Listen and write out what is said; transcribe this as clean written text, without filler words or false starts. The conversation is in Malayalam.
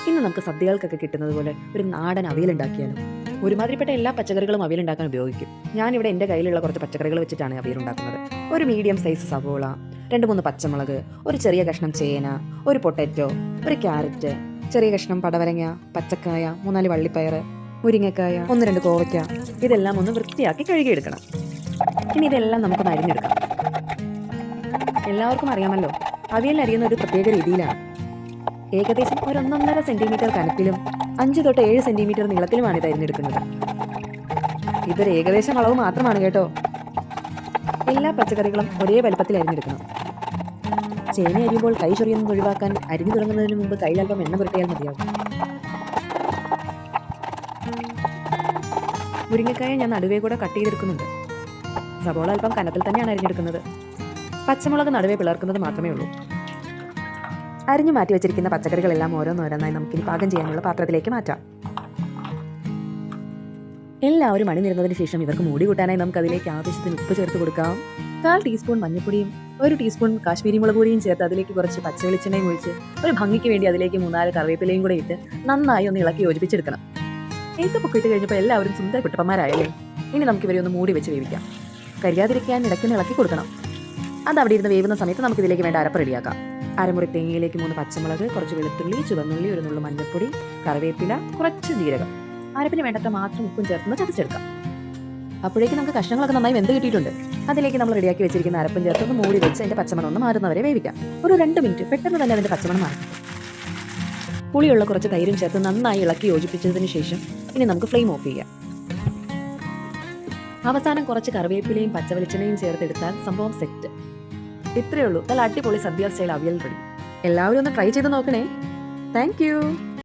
ഇന്ന് നമുക്ക് സദ്യകൾക്കൊക്കെ കിട്ടുന്നത് പോലെ ഒരു നാടൻ അവിയലുണ്ടാക്കിയാലും. ഒരുമാതിരിപ്പെട്ട എല്ലാ പച്ചക്കറികളും അവിയലുണ്ടാക്കാൻ ഉപയോഗിക്കും. ഞാനിവിടെ എൻ്റെ കയ്യിലുള്ള കുറച്ച് പച്ചക്കറികൾ വെച്ചിട്ടാണ് അവിയലുണ്ടാക്കുന്നത്. ഒരു മീഡിയം സൈസ് സവോള, 2-3 പച്ചമുളക്, ഒരു ചെറിയ കഷ്ണം ചേന, ഒരു പൊട്ടാറ്റോ, ഒരു ക്യാരറ്റ്, ചെറിയ കഷ്ണം പടവലങ്ങ, പച്ചക്കായ, 3-4 വള്ളിപ്പയർ, മുരിങ്ങക്കായ, 1-2 കോവയ്ക്ക. ഇതെല്ലാം ഒന്ന് വൃത്തിയാക്കി കഴുകിയെടുക്കണം. ഇനി ഇതെല്ലാം നമുക്കൊന്ന് അരിഞ്ഞെടുക്കാം. എല്ലാവർക്കും അറിയാമല്ലോ, അവിയൽ അരിയുന്ന ഒരു പ്രത്യേക രീതിയിലാണ്. ഏകദേശം 1-1.5 സെന്റിമീറ്റർ കനത്തിലും 5 തൊട്ട് 7 സെന്റിമീറ്റർ നീളത്തിലുമാണ് ഇത് അരിഞ്ഞെടുക്കുന്നത്. ഇതൊരു ഏകദേശം അളവ് മാത്രമാണ് കേട്ടോ. എല്ലാ പച്ചക്കറികളും ഒരേ വലുപ്പത്തിൽ അരിഞ്ഞെടുക്കണം. ചേന അരിയുമ്പോൾ കൈ ചൊറിയുന്നത് ഒഴിവാക്കാൻ അരിഞ്ഞു തുടങ്ങുന്നതിന് മുമ്പ് കയ്യിൽ അല്പം എണ്ണ പുരട്ടിയാൽ മതിയാകും. മുരിങ്ങക്കായ ഞാൻ നടുവേ കൂടെ കട്ട് ചെയ്തെടുക്കുന്നുണ്ട്. സവോള അല്പം കനത്തിൽ തന്നെയാണ് അരിഞ്ഞെടുക്കുന്നത്. പച്ചമുളക് നടുവേ പിളർക്കുന്നത് മാത്രമേ ഉള്ളൂ. അരിഞ്ഞു മാറ്റി വെച്ചിരിക്കുന്ന പച്ചക്കറികളെല്ലാം ഓരോന്നോരോന്നായി നമുക്കിനി പാകം ചെയ്യാനുള്ള പാത്രത്തിലേക്ക് മാറ്റാം. എല്ലാവരും അണിനിരുന്നതിന് ശേഷം ഇവർക്ക് മൂടി കൂട്ടാനായി നമുക്ക് അതിലേക്ക് ആവശ്യത്തിന് ഉപ്പ് ചേർത്ത് കൊടുക്കാം. 1/4 ടീസ്പൂൺ മഞ്ഞൾപ്പൊടിയും 1 ടീസ്പൂൺ കാശ്മീരി മുളക് പൊടിയും ചേർത്ത് അതിലേക്ക് കുറച്ച് പച്ച വെളിച്ചെണ്ണയും ഒഴിച്ച് ഒരു ഭംഗിക്ക് വേണ്ടി അതിലേക്ക് 3-4 കറിവേപ്പിലയും കൂടെ ഇട്ട് നന്നായി ഒന്ന് ഇളക്കി യോജിപ്പിച്ചെടുക്കണം. ഏത്തപ്പൊക്കെ ഇട്ട് കഴിഞ്ഞപ്പോൾ എല്ലാവരും സുന്ദര കുട്ടപ്പന്മാരായല്ലേ. ഇനി നമുക്ക് ഇവരെ ഒന്ന് മൂടി വെച്ച് വേവിക്കാം. കരിയാതിരിക്കാൻ ഇടയ്ക്കൊന്ന് ഇളക്കി കൊടുക്കണം. അത് അവിടെ ഇരുന്ന് വേവുന്ന സമയത്ത് നമുക്ക് ഇതിലേക്ക് വേണ്ട അരപ്പ് റെഡിയാക്കാം. അരമുറി തേങ്ങയിലേക്ക് 3 പച്ചമുളക്, കുറച്ച് വെളുത്തുള്ളി, ചുവന്നുള്ളി, 1 നുള്ളു മഞ്ഞൾപ്പൊടി, കറിവേപ്പില, കുറച്ച് ജീരകം, അരപ്പിന് വേണ്ടത്ര മാത്രം ഉപ്പും ചേർത്ത് ചതച്ചെടുക്കാം. അപ്പോഴേക്കും നമുക്ക് കഷ്ണങ്ങളൊക്കെ നന്നായി വെന്ത് കിട്ടിയിട്ടുണ്ട്. അതിലേക്ക് നമ്മൾ റെഡിയാക്കി വെച്ചിരിക്കുന്ന അരപ്പും ചേർത്ത് ഒന്ന് മൂടി വെച്ച് അതിന്റെ പച്ചമണം ഒന്ന് മാറുന്നവരെ വേവിക്കാം. ഒരു 2 മിനിറ്റ് പെട്ടെന്ന് തന്നെ അതിന്റെ പച്ചമണം മാറും. പുളിയുള്ള കുറച്ച് തൈരും ചേർത്ത് നന്നായി ഇളക്കി യോജിപ്പിച്ചതിന് ശേഷം ഇനി നമുക്ക് ഫ്ലെയിം ഓഫ് ചെയ്യാം. അവസാനം കുറച്ച് കറിവേപ്പിലയും പച്ചവെളിച്ചെണ്ണയും ചേർത്തെടുത്താൽ സംഭവം സെറ്റ്. ഇത്രയേ ഉള്ളൂ. നല്ല അടിപൊളി സദ്യ സ്റ്റൈൽ അവിയൽ റെഡി. എല്ലാവരും ഒന്ന് ട്രൈ ചെയ്ത് നോക്കണേ. Thank you.